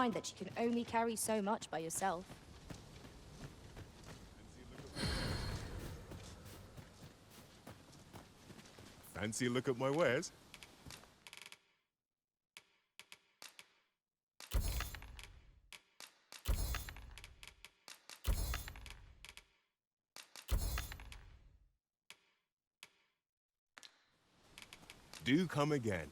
mind that you can only carry so much by yourself. Fancy a look at my wares? Do come again.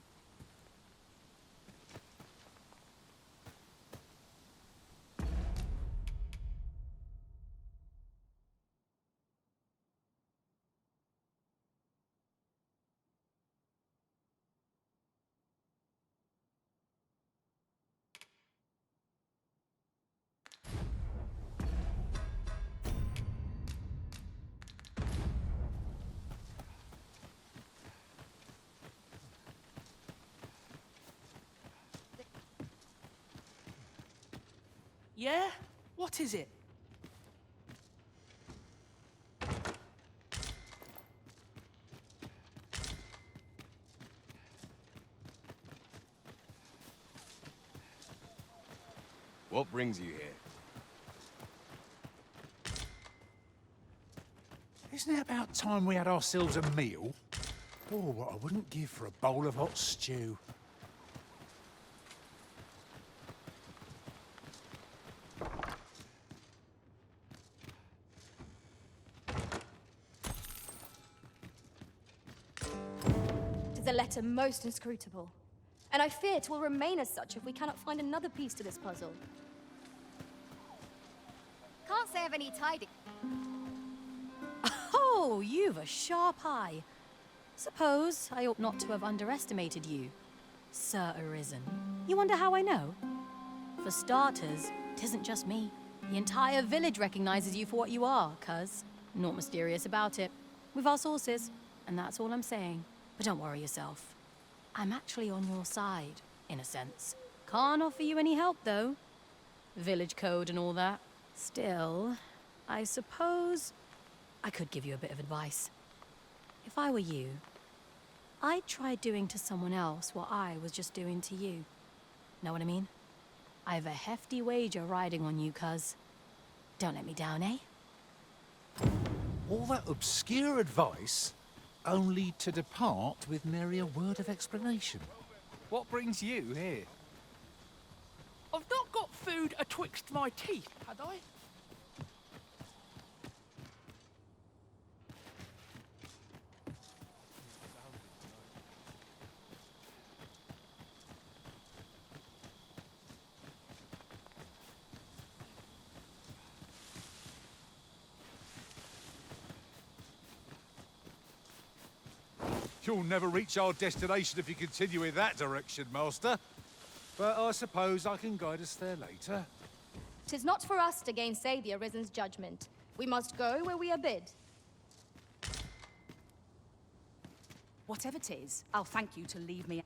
Yeah? What is it? What brings you here? Isn't it about time we had ourselves a meal? Oh, what I wouldn't give for a bowl of hot stew. It is a letter most inscrutable, and I fear it will remain as such if we cannot find another piece to this puzzle. Can't say I've any tidings. Oh, you've a sharp eye. Suppose I ought not to have underestimated you, Sir Arisen. You wonder how I know? For starters, it isn't just me. The entire village recognizes you for what you are, cuz. Naught mysterious about it. We've our sources, and that's all I'm saying. But don't worry yourself. I'm actually on your side, in a sense. Can't offer you any help, though. Village code and all that. Still, I suppose I could give you a bit of advice. If I were you, I'd try doing to someone else what I was just doing to you. Know what I mean? I've a hefty wager riding on you, cuz. Don't let me down, eh? All that obscure advice, only to depart with nary a word of explanation. What brings you here? I've not got food atwixt my teeth, had I? You'll never reach our destination if you continue in that direction, Master. But I suppose I can guide us there later. 'Tis not for us to gainsay the Arisen's judgment. We must go where we are bid. Whatever 'tis, I'll thank you to leave me.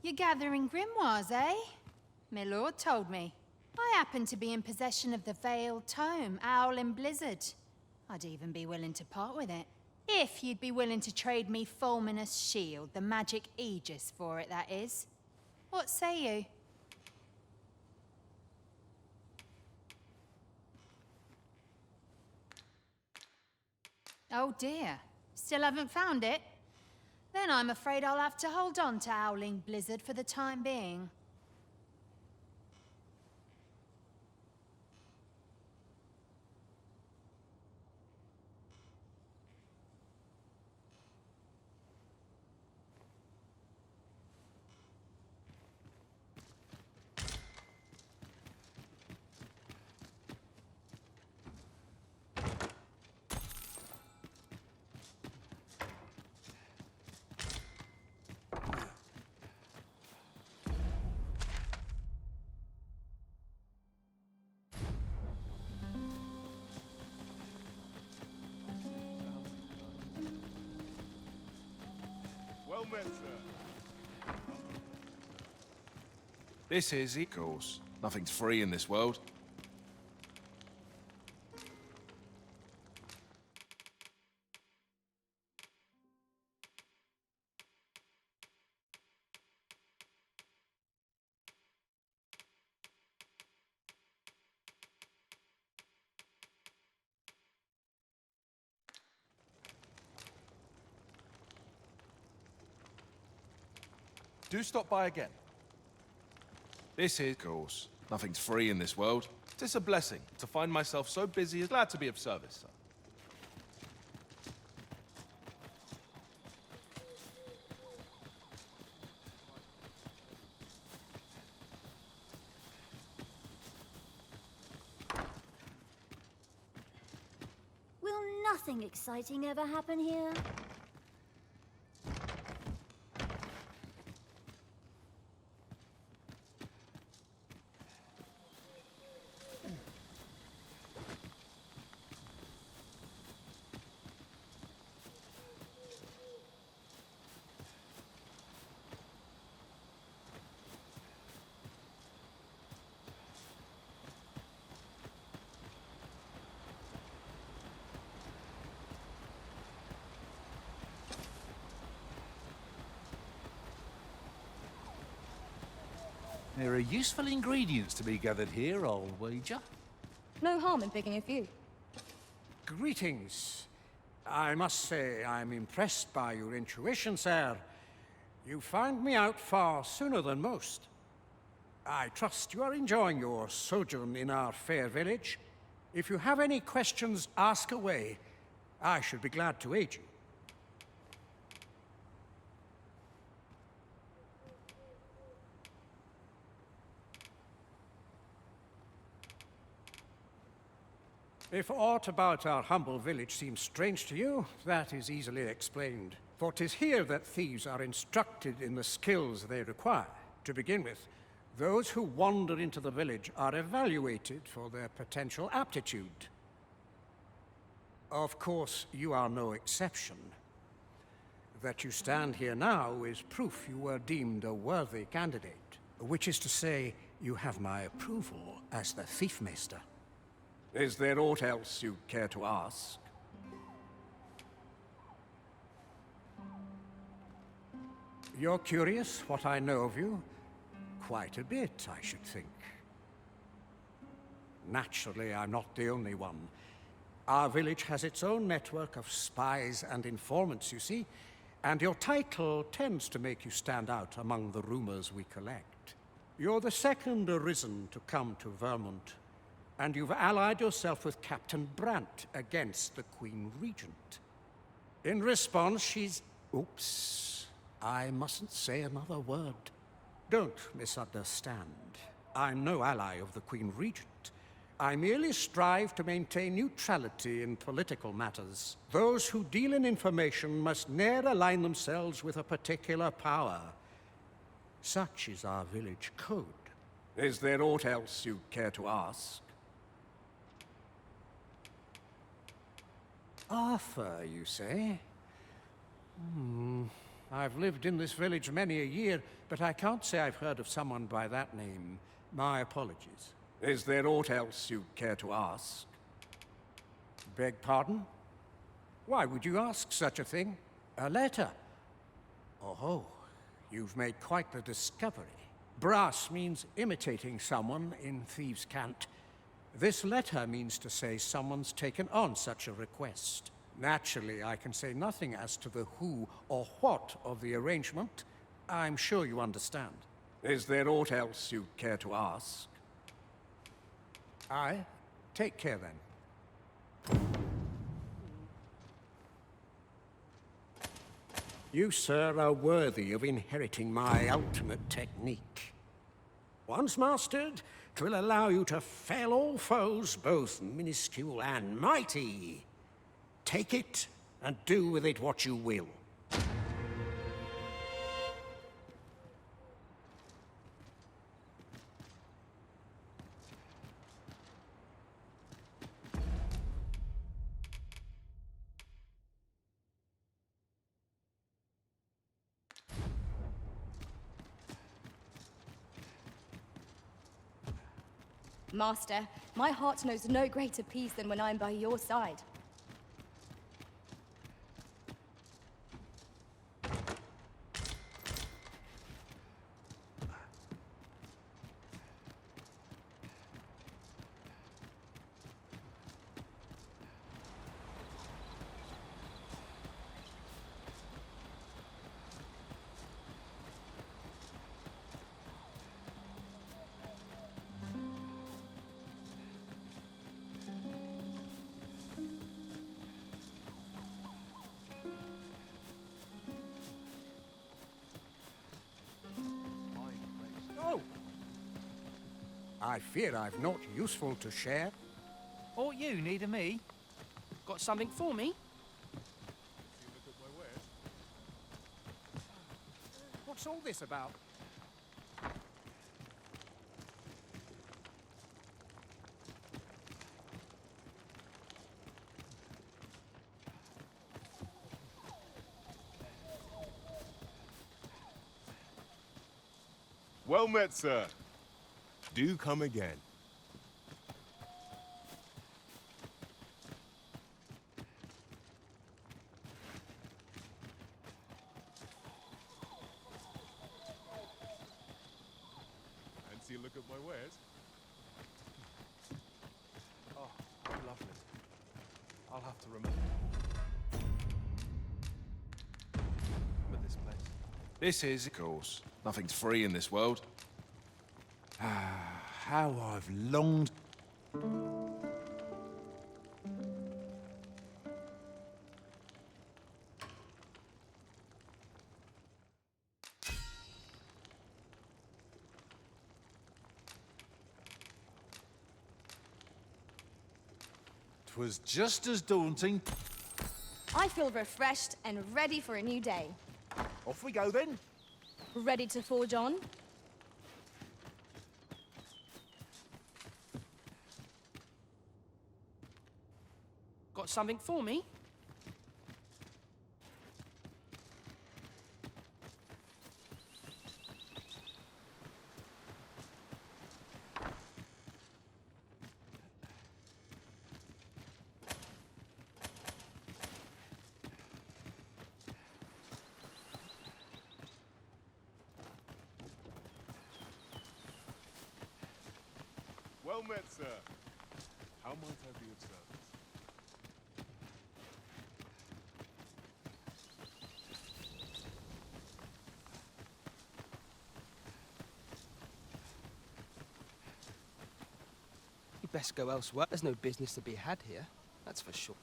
You're gathering grimoires, eh? My lord told me. I happen to be in possession of the Veiled Tome, Owl in Blizzard. I'd even be willing to part with it. If you'd be willing to trade me Fulminous Shield, the magic Aegis for it, that is. What say you? Oh dear. Still haven't found it? Then I'm afraid I'll have to hold on to Owling Blizzard for the time being. Well met, sir. This is it. Of course, nothing's free in this world. Do stop by again. This is... Of course, nothing's free in this world. Tis a blessing to find myself so busy. Glad to be of service, sir. Will nothing exciting ever happen here? There are useful ingredients to be gathered here, I'll wager. No harm in picking a few. Greetings. I must say I'm impressed by your intuition, sir. You found me out far sooner than most. I trust you are enjoying your sojourn in our fair village. If you have any questions, ask away. I should be glad to aid you. If aught about our humble village seems strange to you, that is easily explained. For 'tis here that thieves are instructed in the skills they require. To begin with, those who wander into the village are evaluated for their potential aptitude. Of course, you are no exception. That you stand here now is proof you were deemed a worthy candidate, which is to say, you have my approval as the Thiefmeister. Is there aught else you'd care to ask? You're curious what I know of you? Quite a bit, I should think. Naturally, I'm not the only one. Our village has its own network of spies and informants, you see, and your title tends to make you stand out among the rumors we collect. You're the second Arisen to come to Vermont, and you've allied yourself with Captain Brandt against the Queen Regent. In response, she's... Oops. I mustn't say another word. Don't misunderstand. I'm no ally of the Queen Regent. I merely strive to maintain neutrality in political matters. Those who deal in information must ne'er align themselves with a particular power. Such is our village code. Is there aught else you care to ask? Arthur, you say? I've lived in this village many a year, but I can't say I've heard of someone by that name. My apologies. Is there aught else you care to ask? Beg pardon? Why would you ask such a thing? A letter? Oh, you've made quite the discovery. Brass means imitating someone in thieves' cant. This letter means to say someone's taken on such a request. Naturally, I can say nothing as to the who or what of the arrangement. I'm sure you understand. Is there aught else you care to ask? Aye. Take care, then. You, sir, are worthy of inheriting my ultimate technique. Once mastered, 'twill allow you to fell all foes, both minuscule and mighty. Take it, and do with it what you will. Master, my heart knows no greater peace than when I'm by your side. Oh! I fear I've naught useful to share. Or you need of me? Got something for me? What's all this about? Well met, sir. Do come again. Fancy a look at my wares? Oh, lovely. I'll have to remember this place. This is, of course. Nothing's free in this world. How I've longed. 'Twas just as daunting. I feel refreshed and ready for a new day. Off we go then. Ready to forge on? Got something for me? Well met, sir. How might I be of service? You'd best go elsewhere. There's no business to be had here, that's for sure.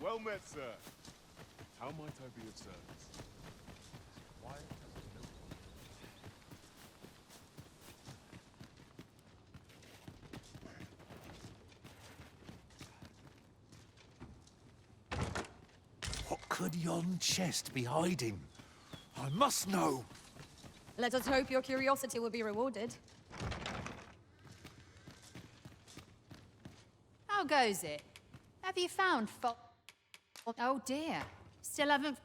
Well met, sir. How might I be of service? Quiet as no What could yon chest be hiding? I must know. Let us hope your curiosity will be rewarded. How goes it? Have you found Oh dear. Still haven't...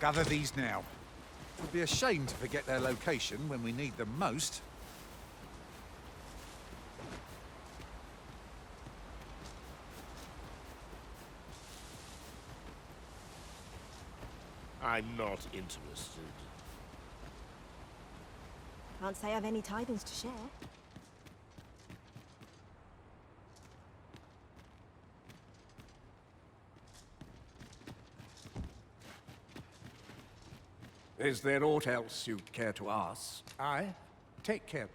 gather these now. It would be a shame to forget their location when we need them most. I'm not interested. Can't say I've any tidings to share. Is there aught else you'd care to ask? Aye. Take care.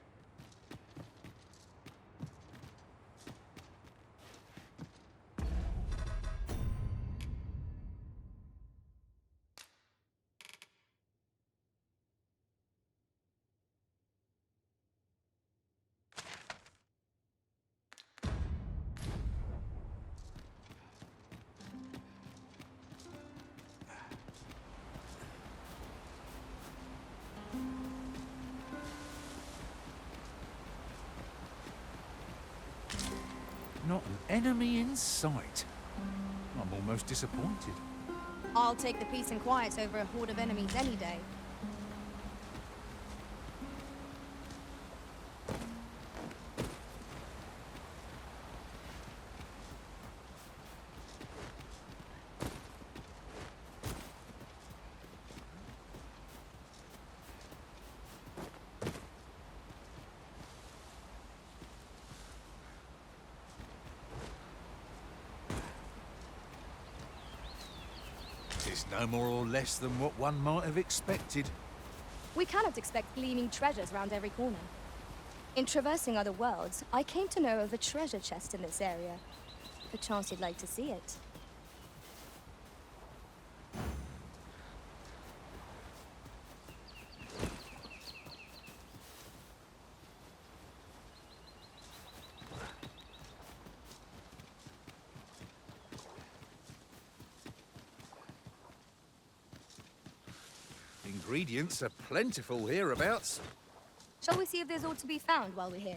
Not an enemy in sight. I'm almost disappointed. I'll take the peace and quiet over a horde of enemies any day. It's no more or less than what one might have expected. We cannot expect gleaming treasures round every corner. In traversing other worlds, I came to know of a treasure chest in this area. Perchance you'd like to see it. Ingredients are plentiful hereabouts. Shall we see if there's aught to be found while we're here?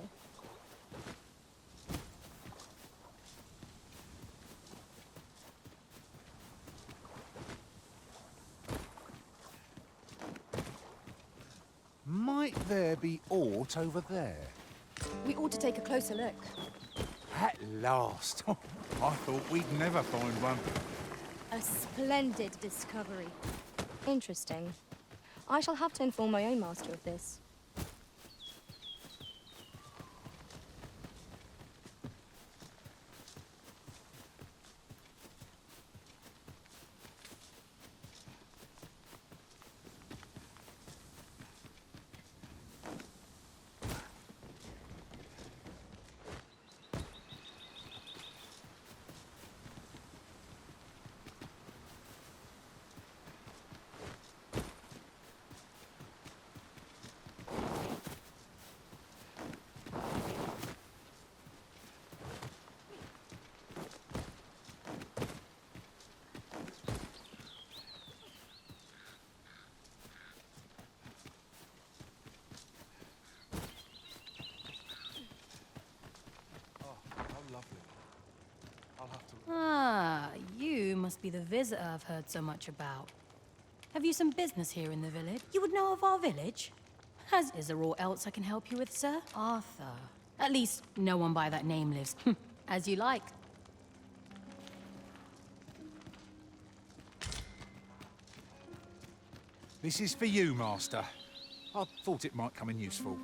Might there be aught over there? We ought to take a closer look. At last! I thought we'd never find one. A splendid discovery. Interesting. I shall have to inform my own master of this. Ah, you must be the visitor I've heard so much about. Have you some business here in the village? You would know of our village? Is there aught else I can help you with, sir? Arthur. At least, no one by that name lives. As you like. This is for you, Master. I thought it might come in useful.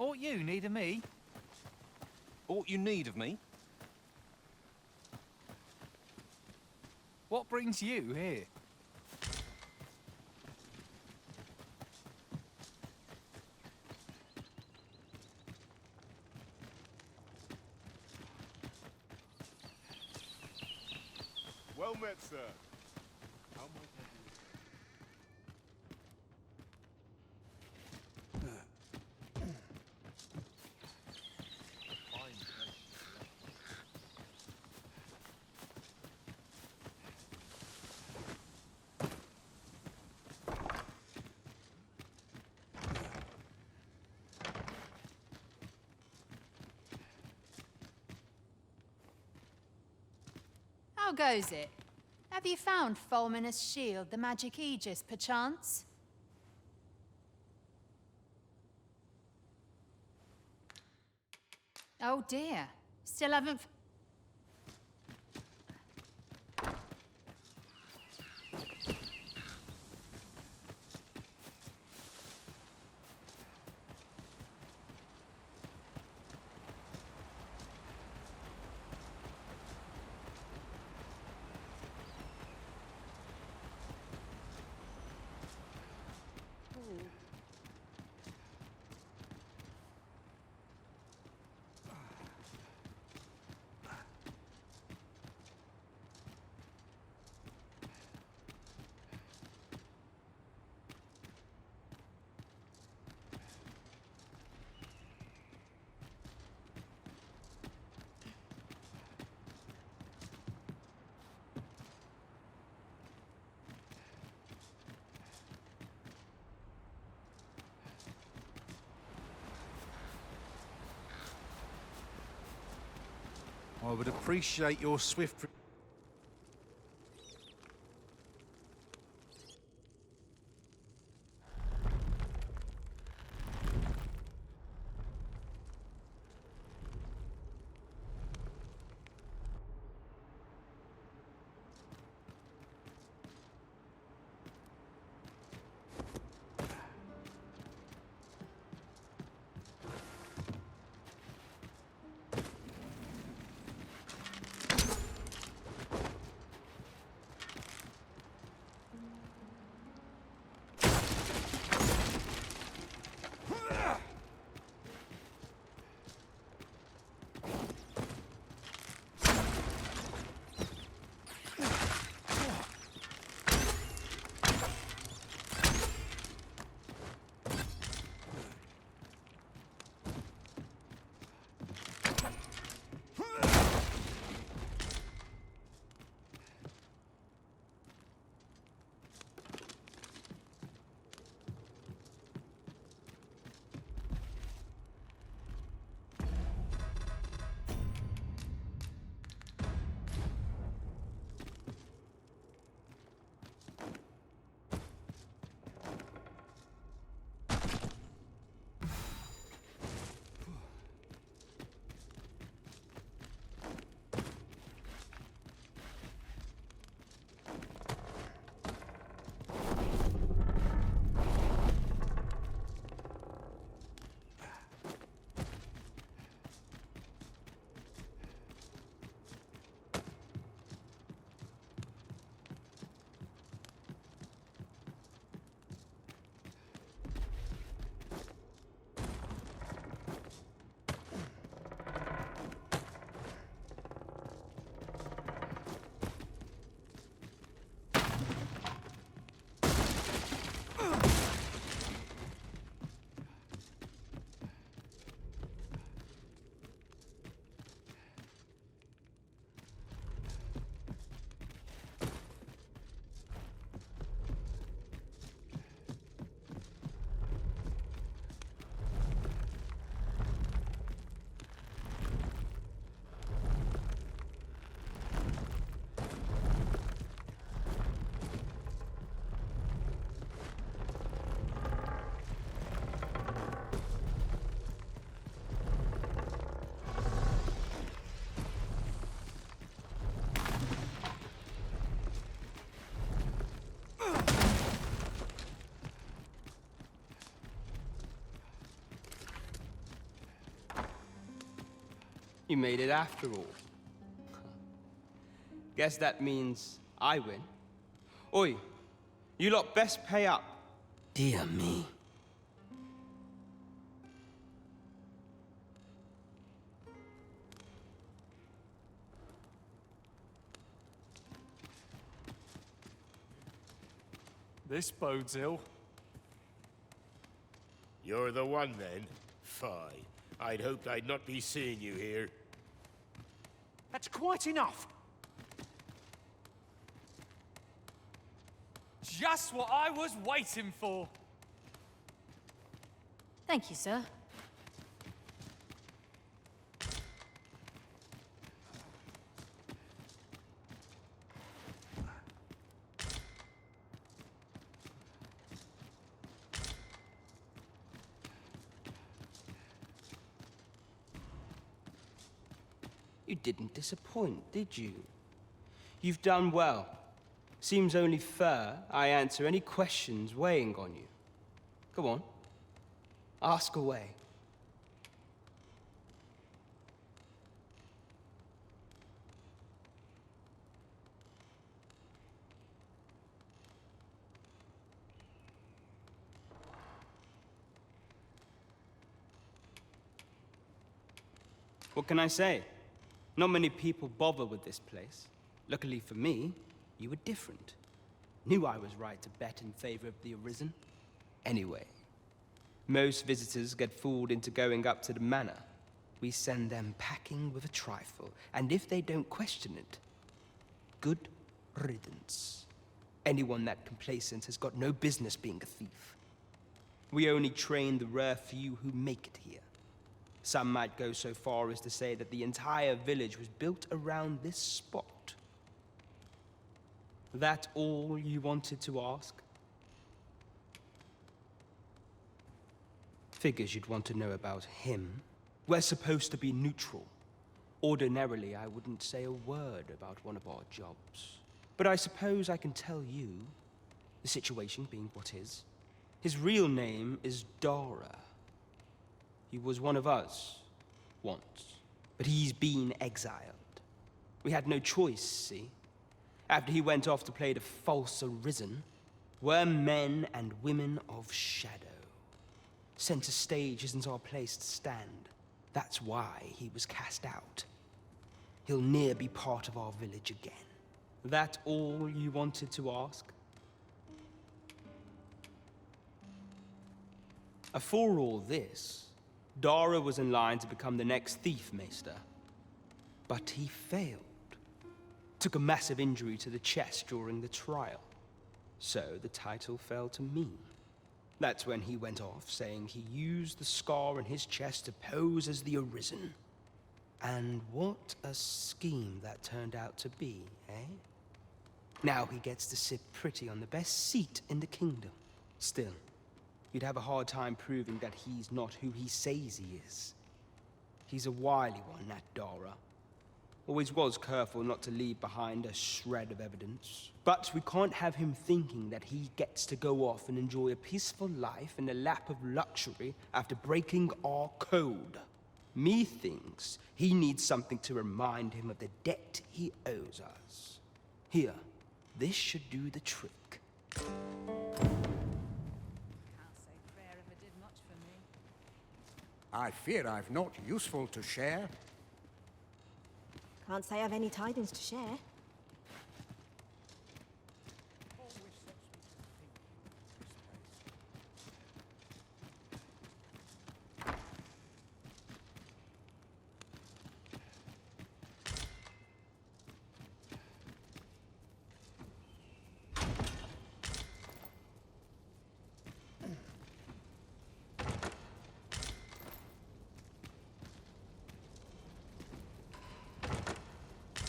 Aught you need of me? Aught you need of me? What brings you here? Well met, sir. How might I do it? How goes it? Have you found Fulminous Shield, the magic Aegis, perchance? Oh dear. Still haven't... I would appreciate your swift... You made it after all. Guess that means I win. Oi, you lot best pay up. Dear me. This bodes ill. You're the one, then? Fie. I'd hoped I'd not be seeing you here. That's quite enough. Just what I was waiting for. Thank you, sir. You didn't disappoint, did you? You've done well. Seems only fair I answer any questions weighing on you. Go on. Ask away. What can I say? Not many people bother with this place. Luckily for me, you were different. Knew I was right to bet in favor of the Arisen. Anyway, most visitors get fooled into going up to the manor. We send them packing with a trifle, and if they don't question it, good riddance. Anyone that complacent has got no business being a thief. We only train the rare few who make it here. Some might go so far as to say that the entire village was built around this spot. That all you wanted to ask? Figures you'd want to know about him. We're supposed to be neutral. Ordinarily, I wouldn't say a word about one of our jobs. But I suppose I can tell you, the situation being what is. His real name is Dara. He was one of us, once. But he's been exiled. We had no choice, see? After he went off to play the false Arisen, we're men and women of shadow. Center stage isn't our place to stand. That's why he was cast out. He'll ne'er be part of our village again. That all you wanted to ask? For all this, Dara was in line to become the next thief maester. But he failed. Took a massive injury to the chest during the trial. So the title fell to me. That's when he went off, saying he used the scar on his chest to pose as the Arisen. And what a scheme that turned out to be, eh? Now he gets to sit pretty on the best seat in the kingdom. Still, you'd have a hard time proving that he's not who he says he is. He's a wily one, that Dara. Always was careful not to leave behind a shred of evidence. But we can't have him thinking that he gets to go off and enjoy a peaceful life in the lap of luxury after breaking our code. Methinks he needs something to remind him of the debt he owes us. Here, this should do the trick. I fear I've naught useful to share. Can't say I've any tidings to share.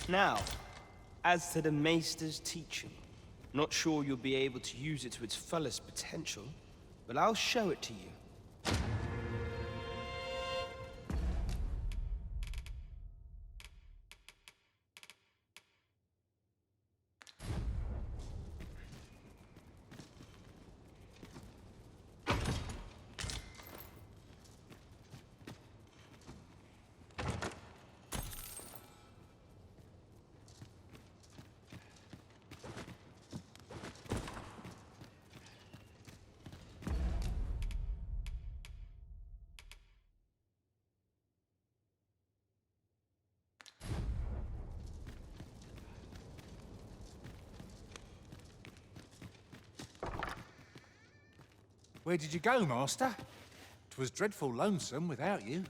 Now, as to the Maester's teaching, not sure you'll be able to use it to its fullest potential, but I'll show it to you. Where did you go, Master? 'Twas dreadful lonesome without you.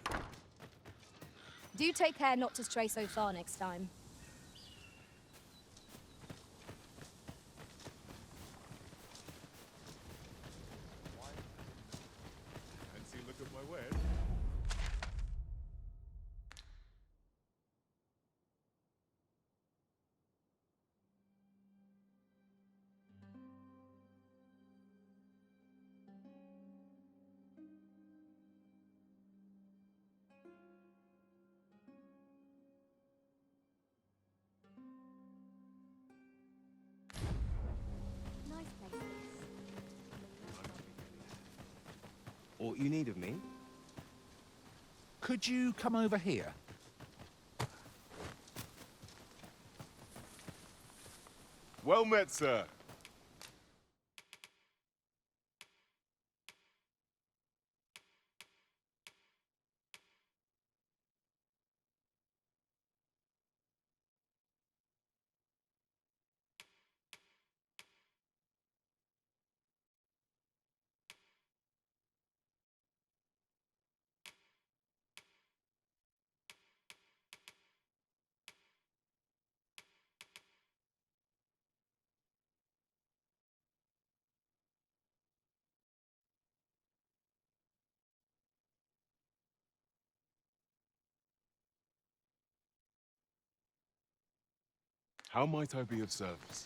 Do take care not to stray so far next time. Fancy a look at my wares? you need of me? Could you come over here? Well met, sir. How might I be of service?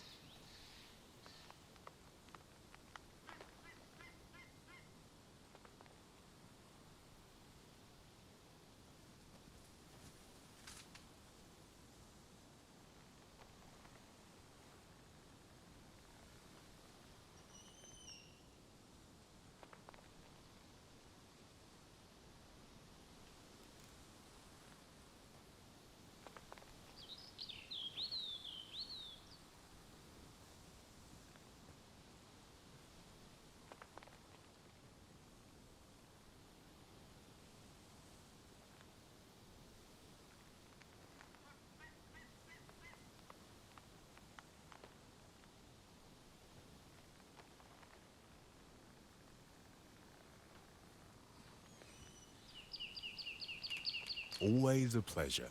Always a pleasure.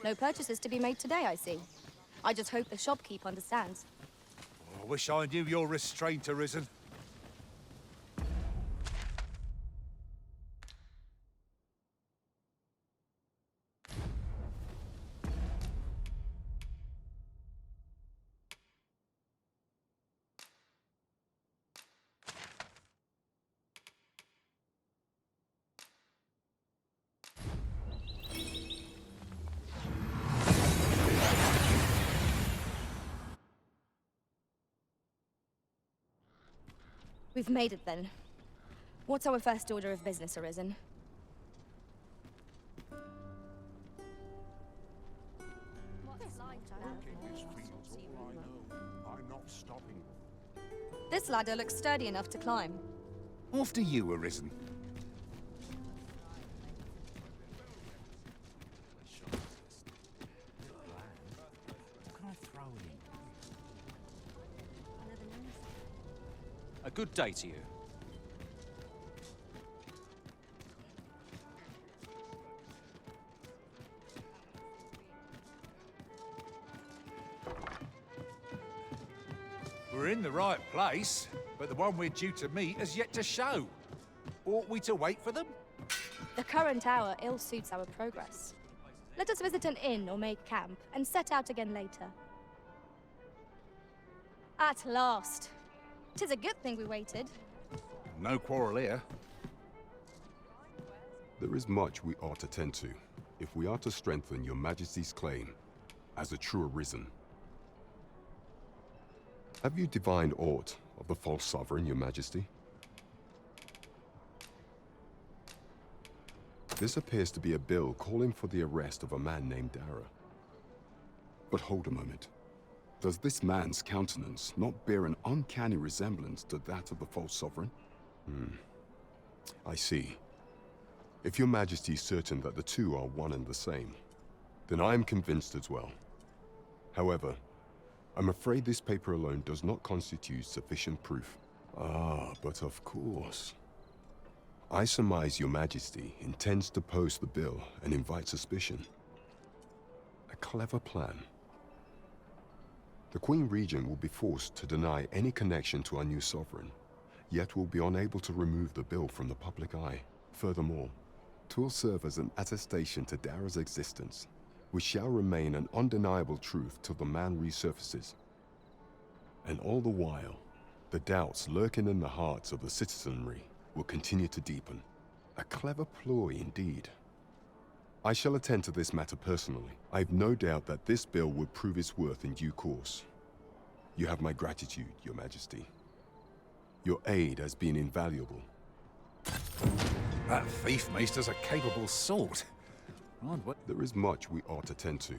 No purchases to be made today, I see. I just hope the shopkeep understands. I wish I knew your restraint, Arisen. We've made it then. What's our first order of business, Arisen? I'm not stopping. This ladder looks sturdy enough to climb. After you, Arisen. A good day to you. We're in the right place, but the one we're due to meet has yet to show. Ought we to wait for them? The current hour ill suits our progress. Let us visit an inn or make camp, and set out again later. At last. 'Tis a good thing we waited. No quarrel here. There is much we ought to tend to, if we are to strengthen your Majesty's claim as a true Arisen. Have you divined aught of the false sovereign, your Majesty? This appears to be a bill calling for the arrest of a man named Dara. But hold a moment. Does this man's countenance not bear an uncanny resemblance to that of the false sovereign? I see. If your Majesty is certain that the two are one and the same, then I am convinced as well. However, I'm afraid this paper alone does not constitute sufficient proof. Ah, but of course. I surmise your Majesty intends to post the bill and invite suspicion. A clever plan. The Queen Regent will be forced to deny any connection to our new sovereign, yet will be unable to remove the bill from the public eye. Furthermore, 'twill serve as an attestation to Dara's existence, which shall remain an undeniable truth till the man resurfaces. And all the while, the doubts lurking in the hearts of the citizenry will continue to deepen. A clever ploy indeed. I shall attend to this matter personally. I've no doubt that this bill will prove its worth in due course. You have my gratitude, your Majesty. Your aid has been invaluable. That thief maester's a capable sort. There is much we ought to tend to,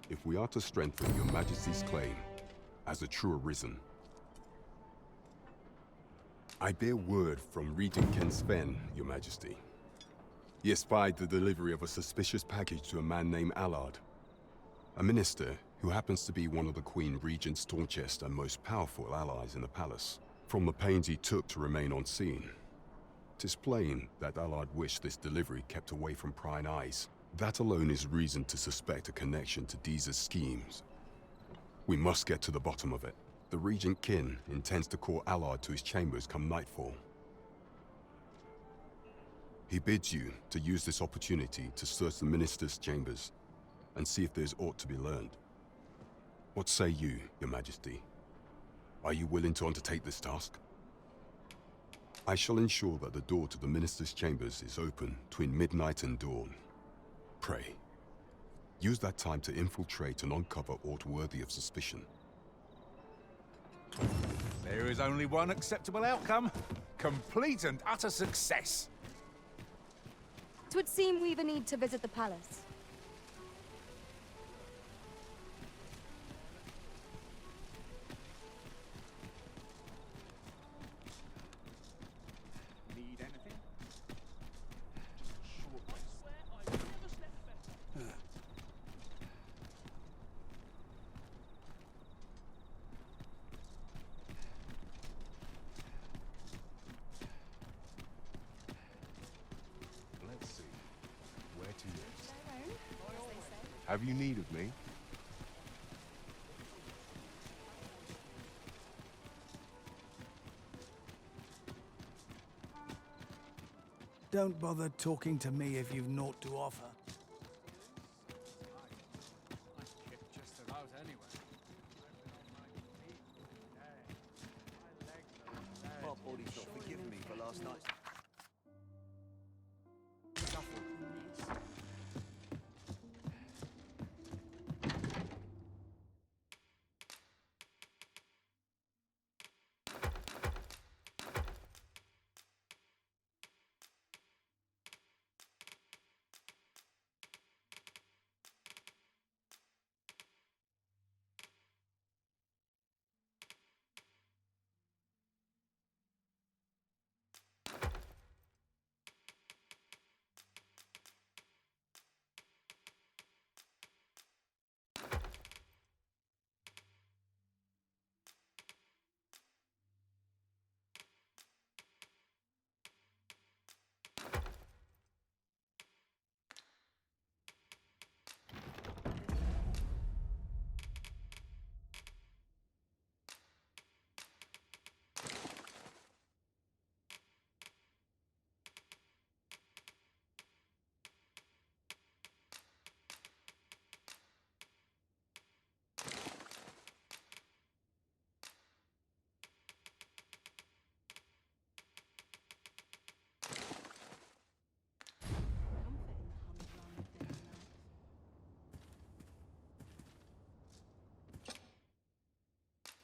if we are to strengthen your Majesty's claim as a true Arisen. I bear word from Regent Ken Sven, Your Majesty. He espied the delivery of a suspicious package to a man named Allard, a minister who happens to be one of the Queen Regent's staunchest and most powerful allies in the palace. From the pains he took to remain unseen, 'tis plain that Allard wished this delivery kept away from prying eyes. That alone is reason to suspect a connection to Deeza's schemes. We must get to the bottom of it. The Regent Kin intends to call Allard to his chambers come nightfall. He bids you to use this opportunity to search the minister's chambers and see if there's aught to be learned. What say you, Your Majesty? Are you willing to undertake this task? I shall ensure that the door to the minister's chambers is open between midnight and dawn. Pray, use that time to infiltrate and uncover aught worthy of suspicion. There is only one acceptable outcome. Complete and utter success. 'Twould seem we've a need to visit the palace. Need anything? Let's see. Where to next? Have you need of me? Don't bother talking to me if you've naught to offer. Just about anyway. Body's not forgiven me for last night.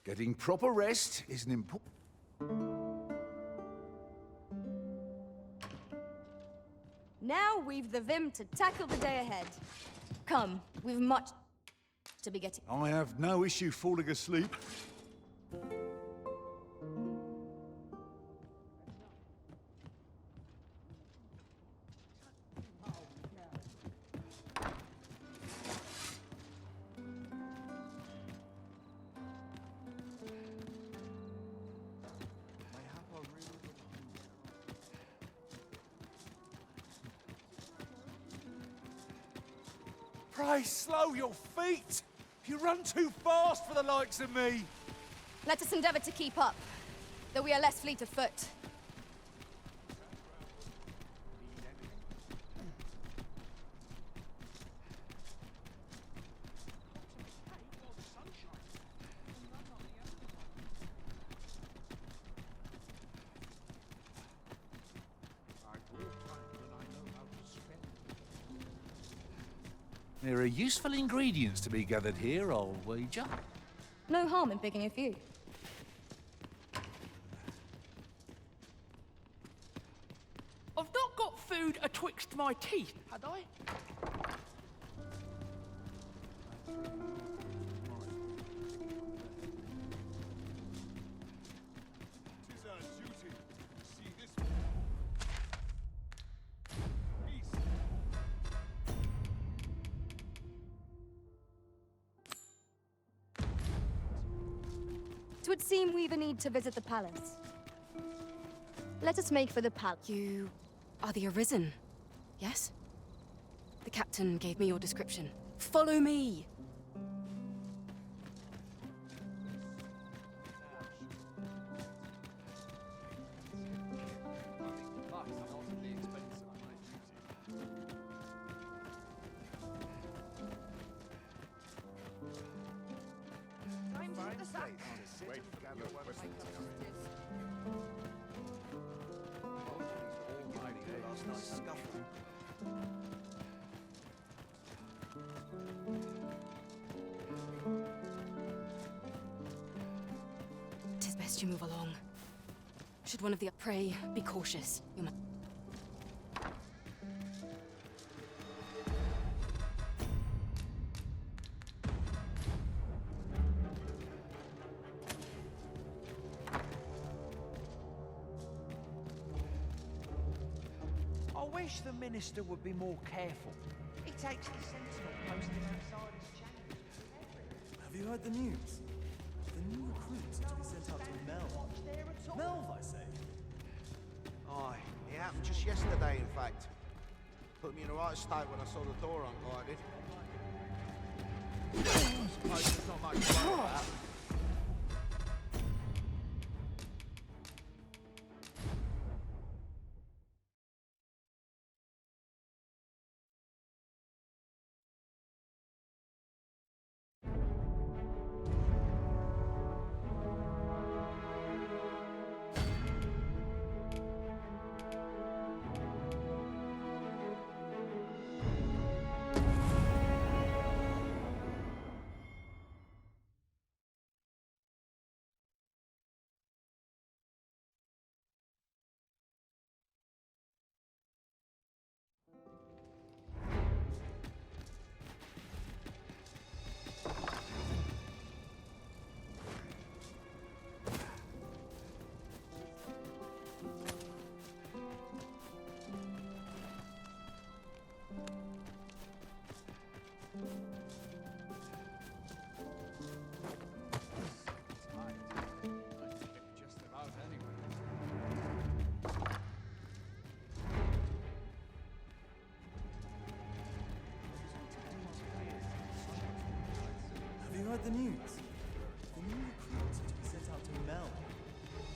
Getting proper rest is an important... Now we've the vim to tackle the day ahead. Come, we've much to be getting. I have no issue falling asleep. Pray, slow your feet! You run too fast for the likes of me! Let us endeavor to keep up, though we are less fleet of foot. There are useful ingredients to be gathered here, I'll wager. No harm in picking a few. twixt my teeth, had I? Tis our duty to see this. Twould seem we've a need to visit the palace. Let us make for the palace. You are the Arisen, yes? The captain gave me your description. Follow me! Tis best you move along. Should one of the pray, be cautious. You must. I wish the minister would be more careful. He takes the sentinel posted outside his chambers. Have you heard the news? The new recruits are to be sent out to Mel. Mel, I say. Aye, it happened just yesterday, in fact. Put me in the right state when I saw the door unguarded. I suppose there's not much to worry about. Have you heard the news? The new recruits are to be sent out to Mel.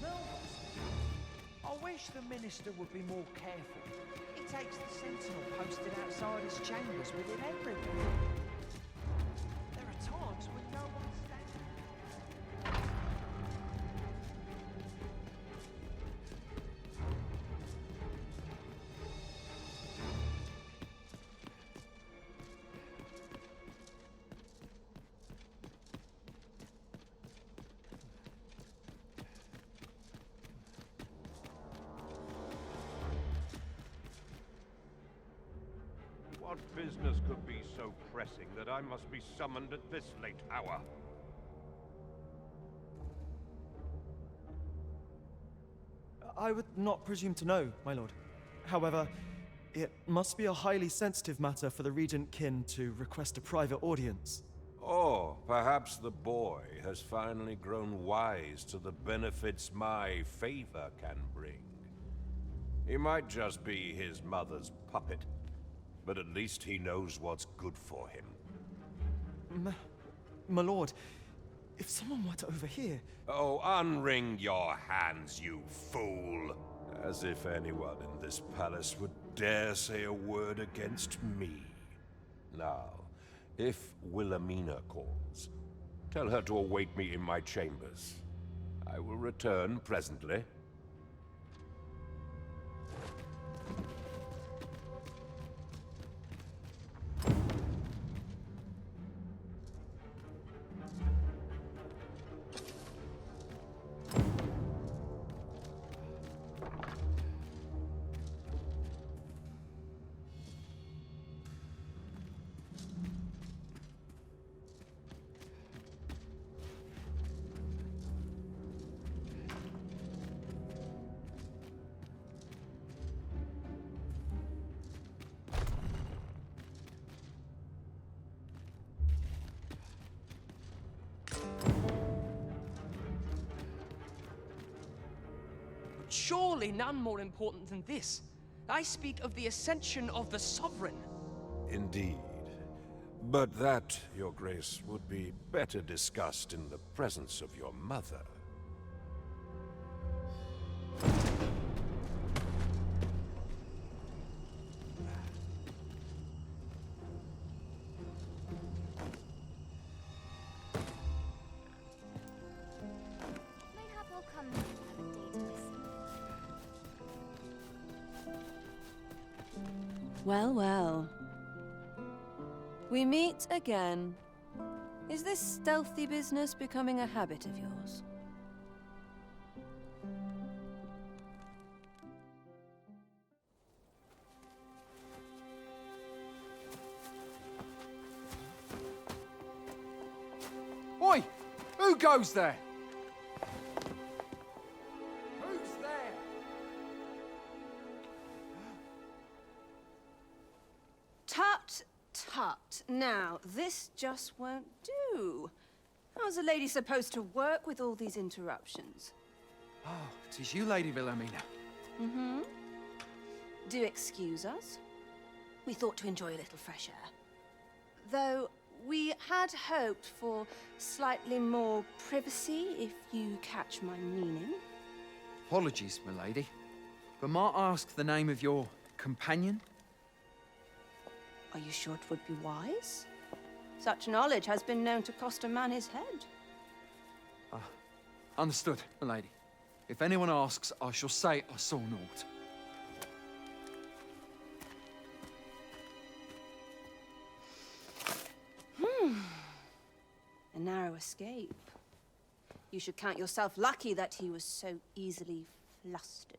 Mel, I say. I wish the minister would be more careful. He takes the sentinel posted outside his chambers with him everywhere. There are times when no one's standing. What business could be so pressing that I must be summoned at this late hour? I would not presume to know, my lord. However, it must be a highly sensitive matter for the Regent Kin to request a private audience. Or perhaps the boy has finally grown wise to the benefits my favor can bring. He might just be his mother's puppet, but at least he knows what's good for him. My lord, if someone were to overhear... Oh, unwring your hands, you fool! As if anyone in this palace would dare say a word against me. Now, if Wilhelmina calls, tell her to await me in my chambers. I will return presently. surely none more important than this. I speak of the ascension of the Sovereign. Indeed. But that, Your Grace, would be better discussed in the presence of your mother. Mayhap I'll come and have a day to listen. Well, well. We meet again. Is this stealthy business becoming a habit of yours? Oi! Who goes there? Who's there? Tut, tut. Now, this just won't do. How's a lady supposed to work with all these interruptions? Oh, 'tis you, Lady Wilhelmina. Mm-hmm. Do excuse us. We thought to enjoy a little fresh air. Though we had hoped for slightly more privacy, if you catch my meaning. Apologies, my lady. But might I ask the name of your companion? Are you sure it would be wise? Such knowledge has been known to cost a man his head. Understood, my lady. If anyone asks, I shall say I saw naught. A narrow escape. You should count yourself lucky that he was so easily flustered.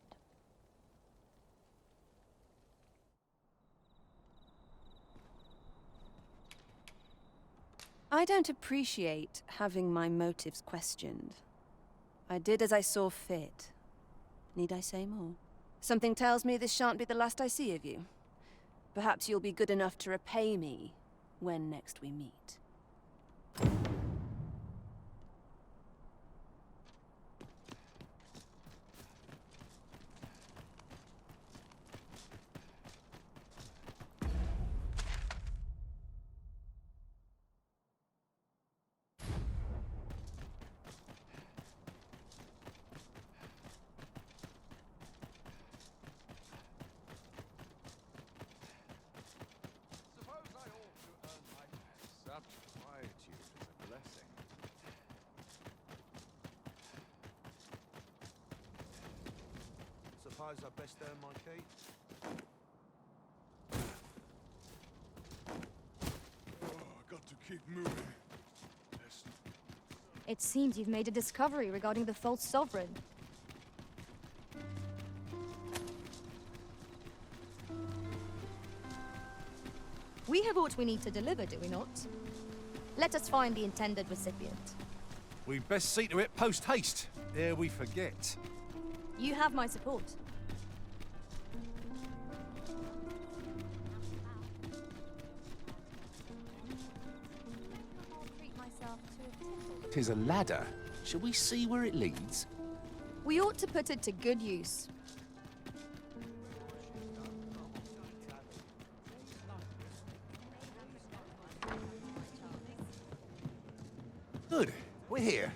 I don't appreciate having my motives questioned. I did as I saw fit. Need I say more? Something tells me this shan't be the last I see of you. Perhaps you'll be good enough to repay me when next we meet. Such quietude is a blessing. Suppose I best earn my keep. Oh, I got to keep moving. It seems you've made a discovery regarding the false sovereign. We have what we need to deliver, do we not? Let us find the intended recipient. We'd best see to it post-haste, ere we forget. You have my support. Tis a ladder. Shall we see where it leads? We ought to put it to good use. Good. We're here.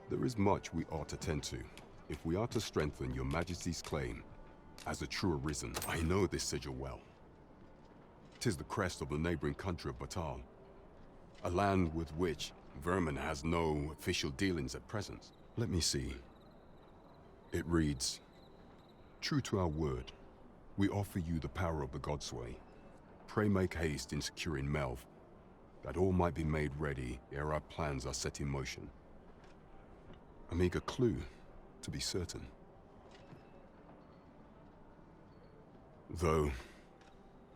There is much we ought to tend to, if we are to strengthen your Majesty's claim as a true Arisen. I know this sigil well. 'Tis the crest of the neighboring country of Batal, a land with which Vermin has no official dealings at present. Let me see. It reads, "True to our word, we offer you the power of the Godsway. Pray make haste in securing Melv, that all might be made ready ere our plans are set in motion." A meager clue, to be certain. Though,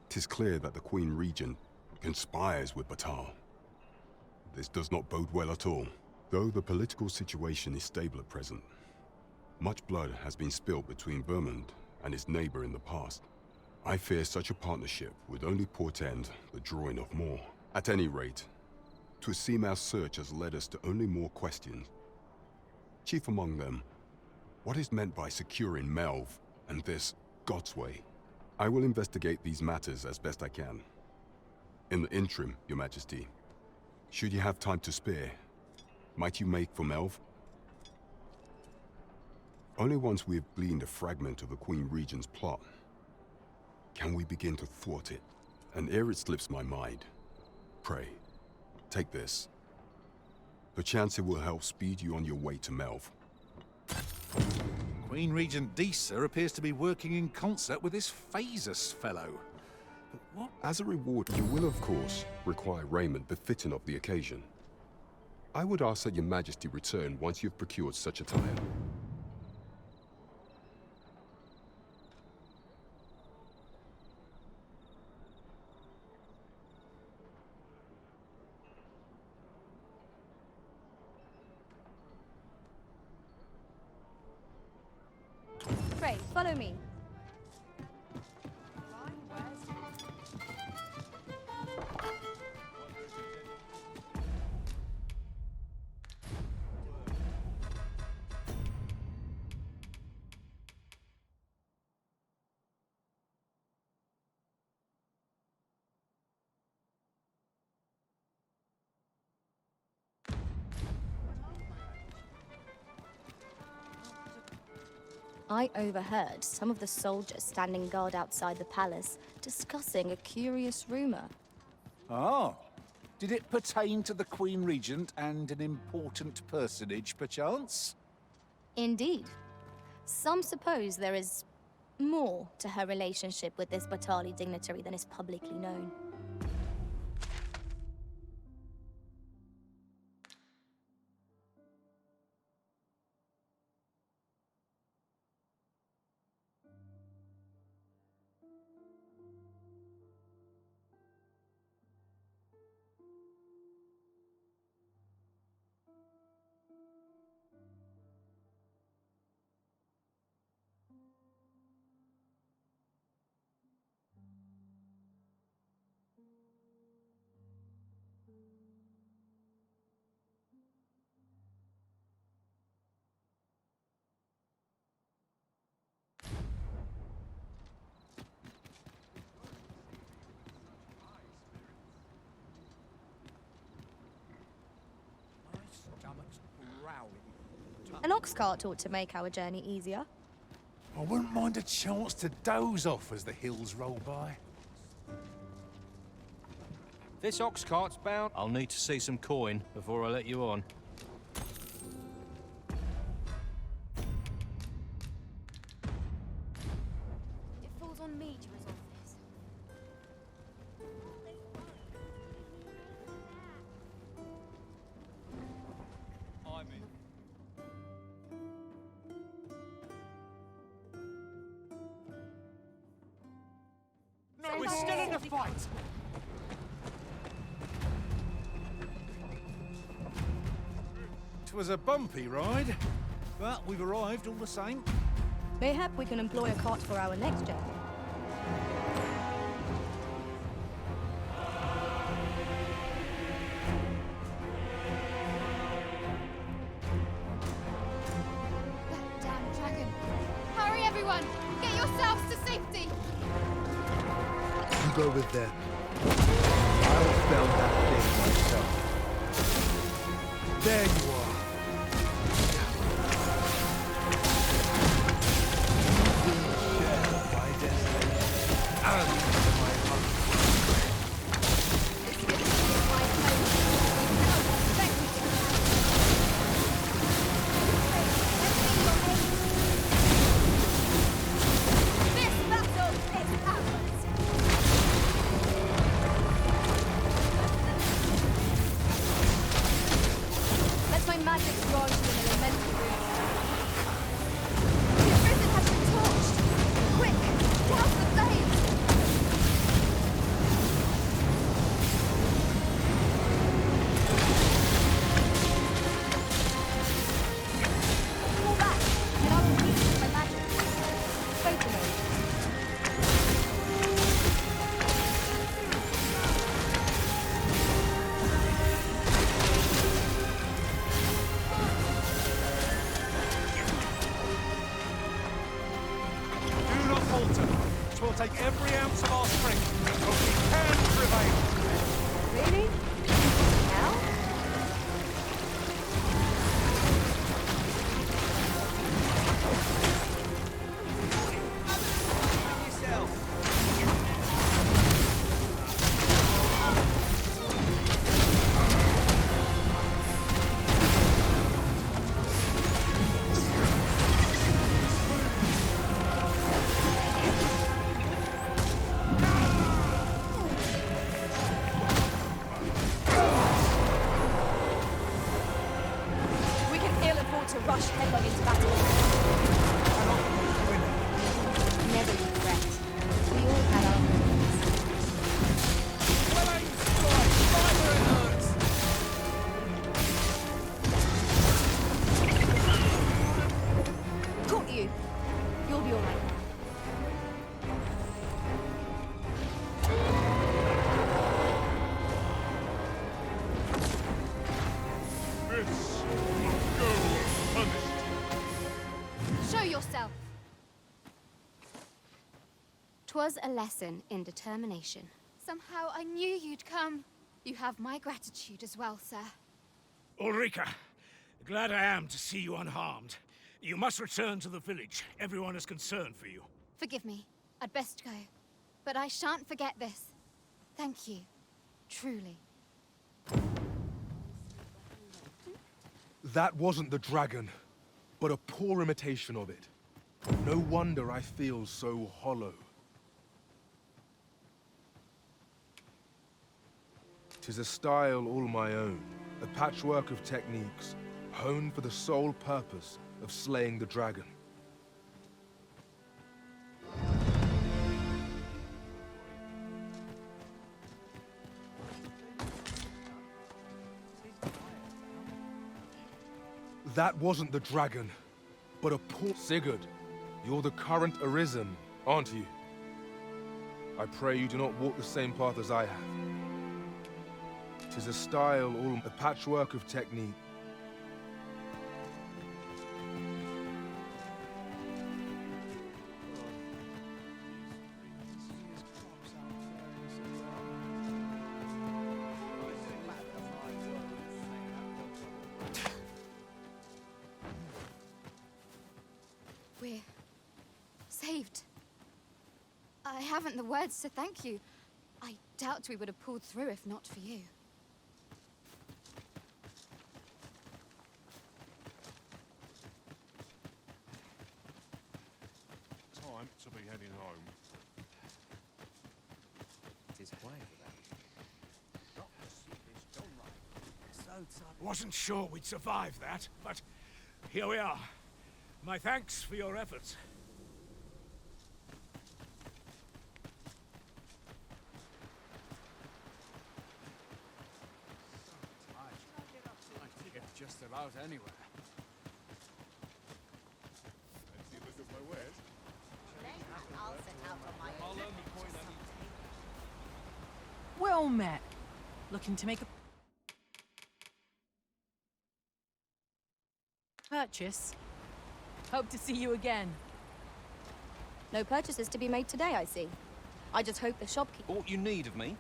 'tis clear that the Queen Regent conspires with Batal. This does not bode well at all. Though the political situation is stable at present, Much blood has been spilled between Vermund and his neighbor in the past. I fear such a partnership would only portend the drawing of more. At any rate, 'twould seem our search has led us to only more questions. Chief among them, what is meant by securing Melve and this God's Way? I will investigate these matters as best I can. In the interim, Your Majesty, should you have time to spare, might you make for Melve? Only once we have gleaned a fragment of the Queen Regent's plot can we begin to thwart it. And ere it slips my mind, pray, take this. Perchance it will help speed you on your way to Melve. Queen Regent Disa appears to be working in concert with this Phasus fellow. But what? As a reward, you will, of course, require raiment befitting of the occasion. I would ask that Your Majesty return once you've procured such attire. Pray, follow me. I overheard some of the soldiers standing guard outside the palace discussing a curious rumor. Ah, did it pertain to the Queen Regent and an important personage, perchance? Indeed. Some suppose there is more to her relationship with this Batali dignitary than is publicly known. An ox cart ought to make our journey easier. I wouldn't mind a chance to doze off as the hills roll by. This ox cart's bound. I'll need to see some coin before I let you on. It falls on me to resolve this. I'm in. No, we're still in the fight! It was a bumpy ride, but we've arrived all the same. Mayhap we can employ a cart for our next journey. That damn dragon! Hurry, everyone! Get yourselves to safety! You go with them. I'll spell that thing myself. There you are. This battle is ours! rush headlong into battle. Never regret. We all had our moments. Caught you. You'll be all right now. This will go unpunished. Show yourself. 'Twas a lesson in determination. Somehow I knew you'd come. You have my gratitude as well, sir. Ulrika, glad I am to see you unharmed. You must return to the village. Everyone is concerned for you. Forgive me. I'd best go. But I shan't forget this. Thank you. Truly. That wasn't the dragon, but a poor imitation of it. No wonder I feel so hollow. 'Tis a style all my own, a patchwork of techniques, honed for the sole purpose of slaying the dragon. That wasn't the dragon, but a poor... Sigurd, you're the current Arisen, aren't you? I pray you do not walk the same path as I have. 'Tis a style, all a patchwork of technique. We're saved. I haven't the words to thank you. I doubt we would have pulled through if not for you. Time to be heading home. It is quiet without you. Not to see this done right. So tired. Wasn't sure we'd survive that, but here we are. My thanks for your efforts. I can get just about anywhere. Fancy a look at my wares? I'll set out on my own. Well met. Looking to make a purchase. Hope to see you again. No purchases to be made today, I see. I just hope the shopkeeper... Aught you need of me?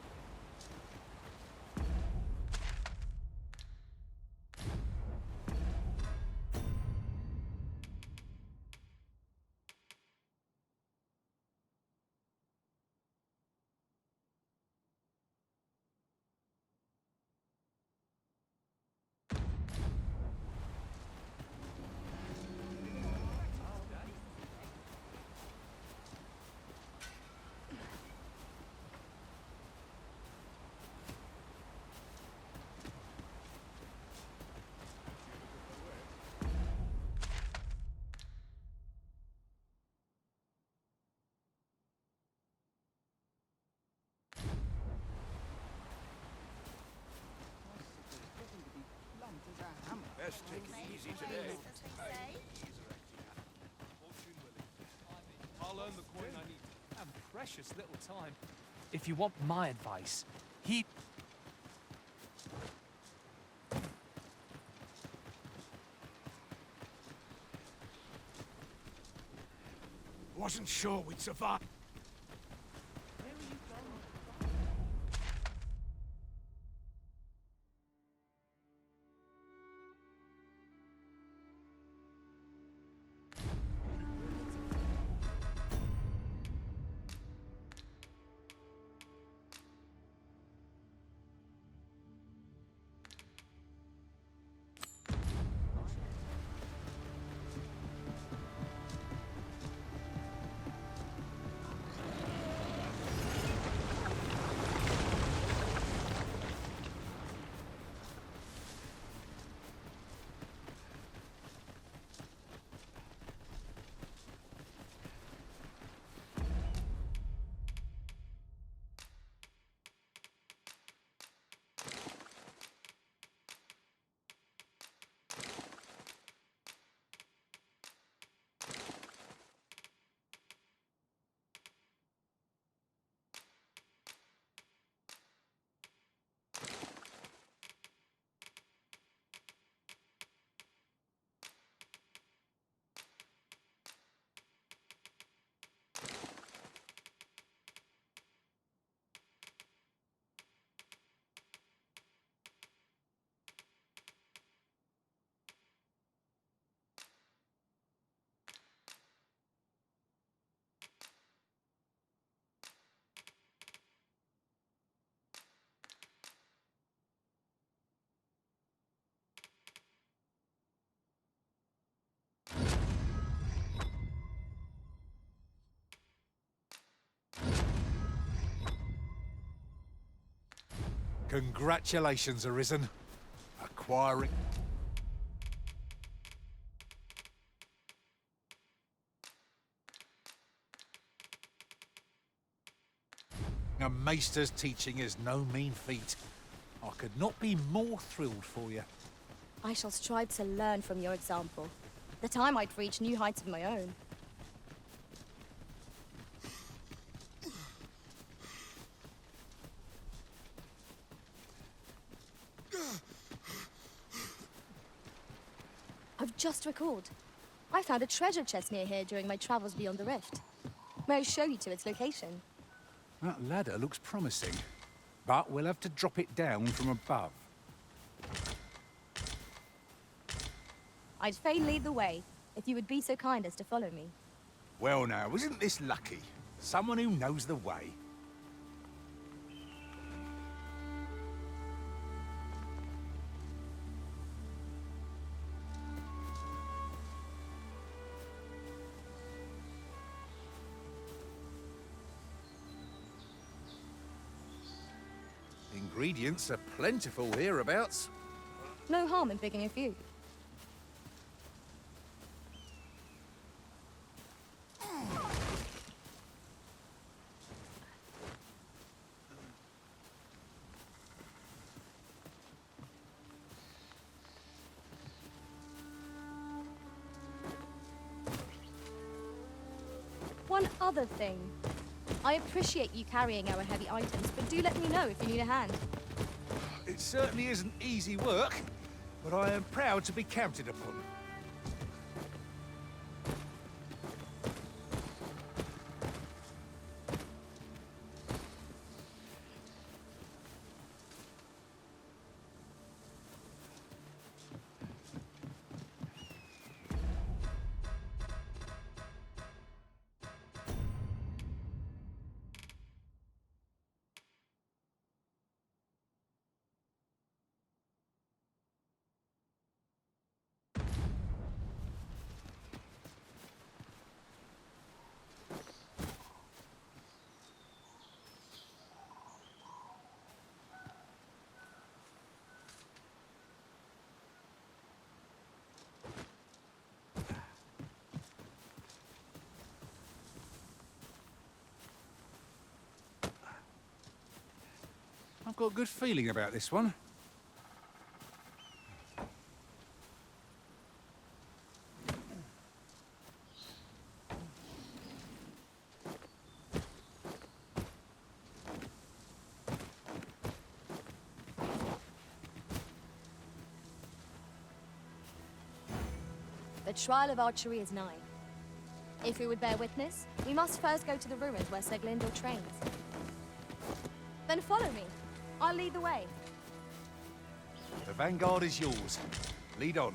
Best take it easy today. I'll earn the coin I need. And precious little time. If you want my advice, Wasn't sure we'd survive. Congratulations, Arisen. Acquiring... A maester's teaching is no mean feat. I could not be more thrilled for you. I shall strive to learn from your example, that I might reach new heights of my own. I've just recalled. I found a treasure chest near here during my travels beyond the rift. May I show you to its location? That ladder looks promising, but we'll have to drop it down from above. I'd fain lead the way, if you would be so kind as to follow me. Well now, isn't this lucky? Someone who knows the way. Ingredients are plentiful hereabouts. No harm in picking a few. One other thing. I appreciate you carrying our heavy items, but do let me know if you need a hand. It certainly isn't easy work, but I am proud to be counted upon. I've got a good feeling about this one. The trial of archery is nigh. If we would bear witness, we must first go to the ruins where Seglindor trains. Then follow me. I'll lead the way. The vanguard is yours. Lead on.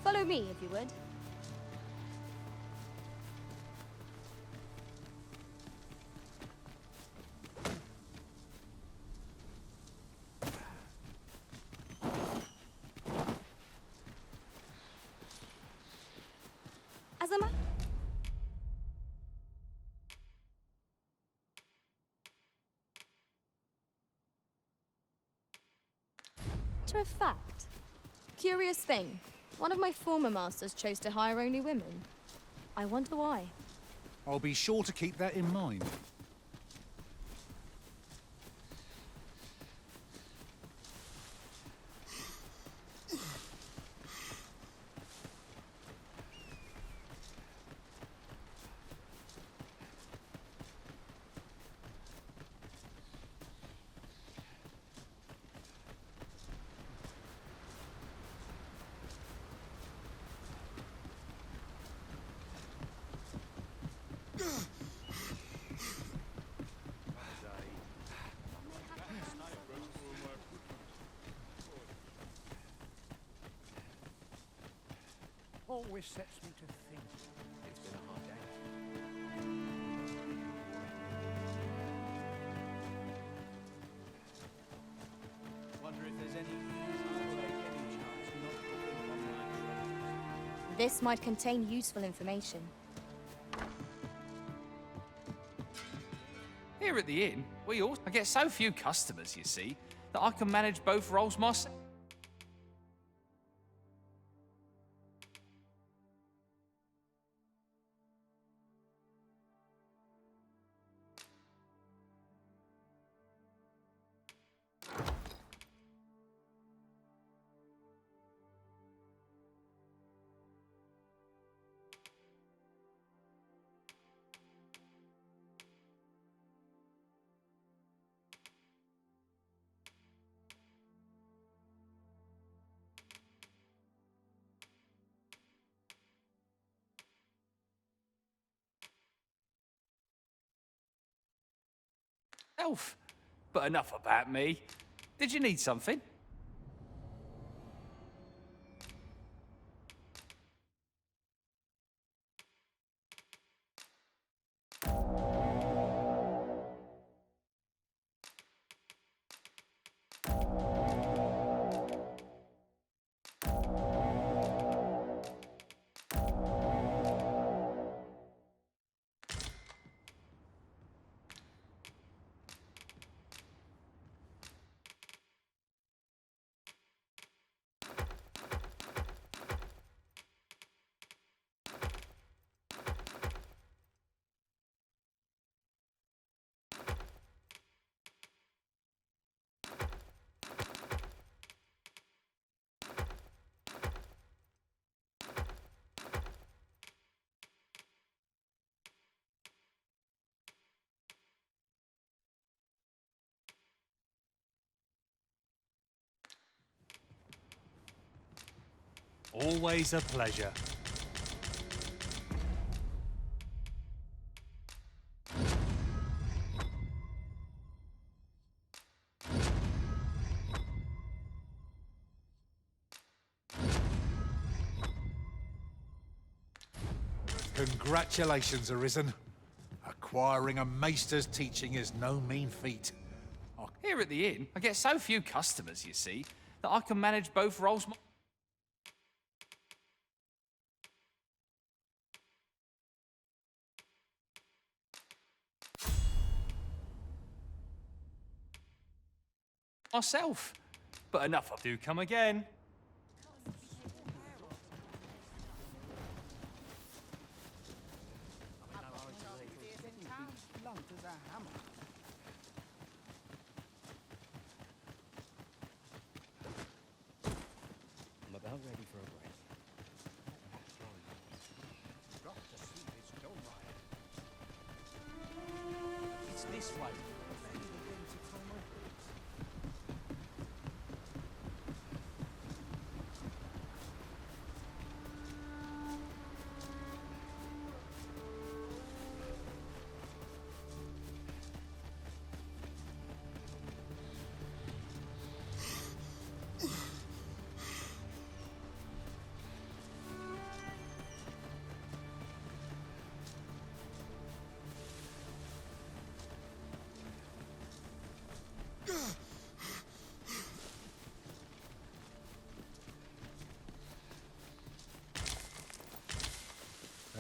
Follow me, if you would. As a ma- matter of fact, curious thing. One of my former masters chose to hire only women. I wonder why. I'll be sure to keep that in mind. always sets me to think. It's been a hard day. Wonder if there's any chance not putting on my trails. This might contain useful information. Here at the inn, I get so few customers, you see, that I can manage both roles myself. But enough about me. Did you need something? Always a pleasure. Congratulations, Arisen. Acquiring a maester's teaching is no mean feat. Here at the inn, I get so few customers, you see, that I can manage both roles. Myself. But enough of. Do come again. I'm about ready for a break. Got to see this Dogma. It's this way.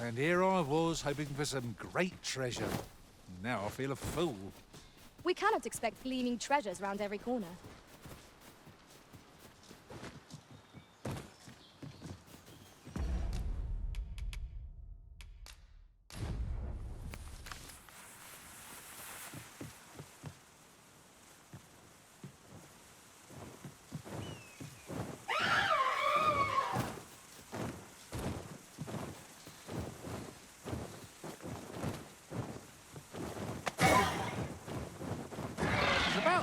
And here I was, hoping for some great treasure. Now I feel a fool. We cannot expect gleaming treasures round every corner.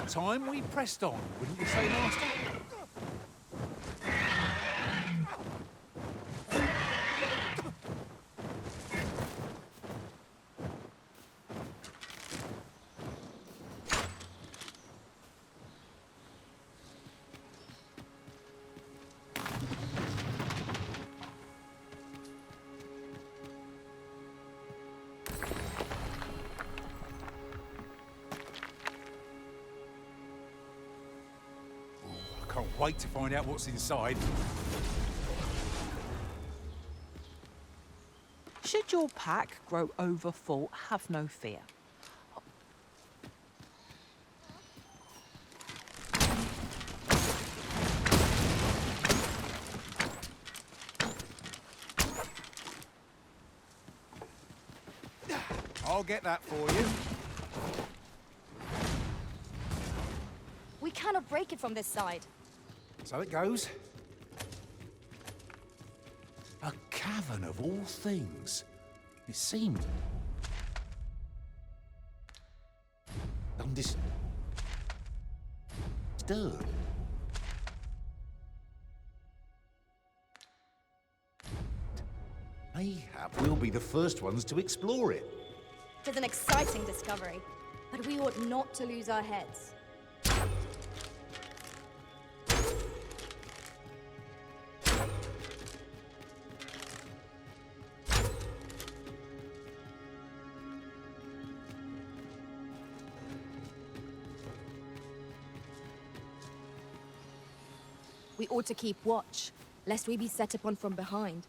Time we pressed on, wouldn't you say, Master? Can't wait to find out what's inside. Should your pack grow overfull, have no fear. I'll get that for you. We cannot break it from this side. So it goes. A cavern of all things. It seemed undisturbed. Mayhap we'll be the first ones to explore it. It is an exciting discovery, but we ought not to lose our heads. We ought to keep watch, lest we be set upon from behind.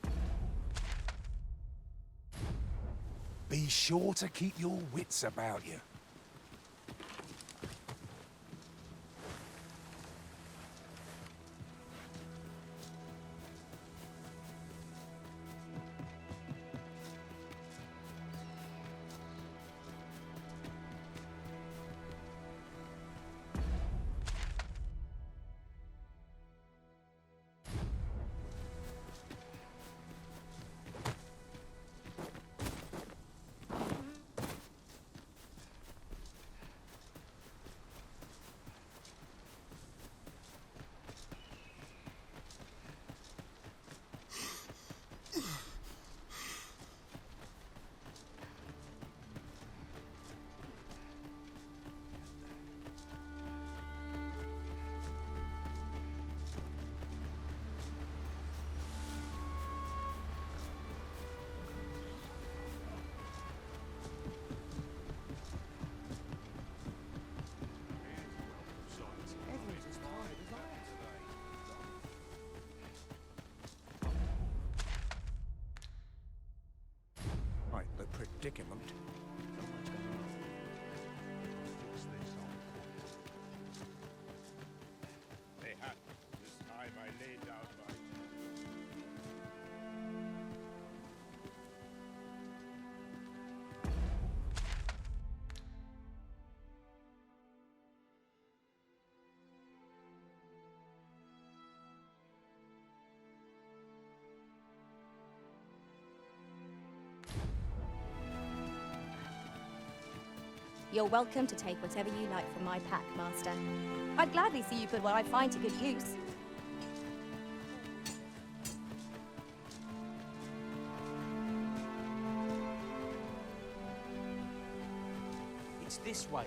Be sure to keep your wits about you. Right, the predicament. Mayhap this time I lay down my... You're welcome to take whatever you like from my pack, Master. I'd gladly see you put what I find to good use. It's this way.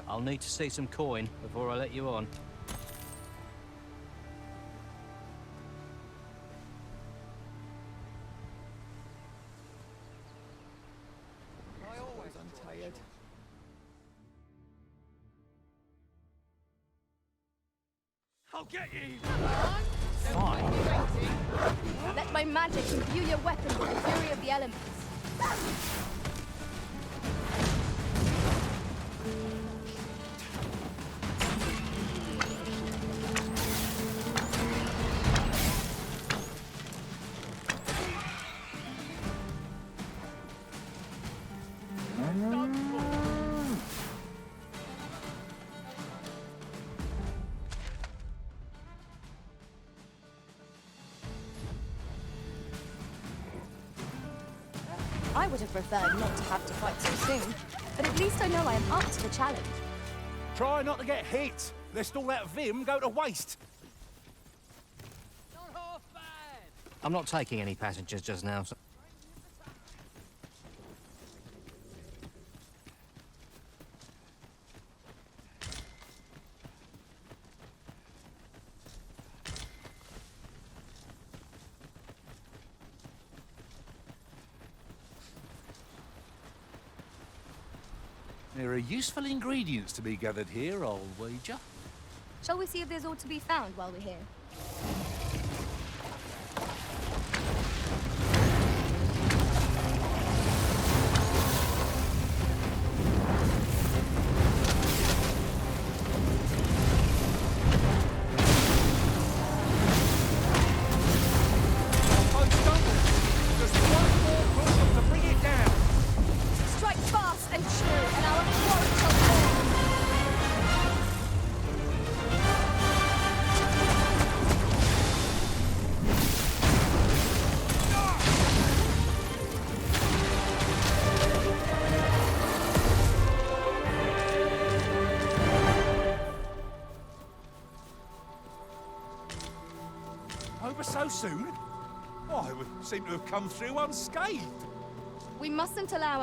I'll need to see some coin before I let you on. I always untired. I'll get you! Fine. Let my magic imbue your weapon with the fury of the elements. I would have preferred not to have to fight so soon, but at least I know I am up to the challenge. Try not to get hit, lest all that vim go to waste. I'm not taking any passengers just now, so... There are useful ingredients to be gathered here, I'll wager. Shall we see if there's aught to be found while we're here? Strike fast and true, and our quarry shall fall. Over so soon? Oh, I would seem to have come through unscathed. We mustn't allow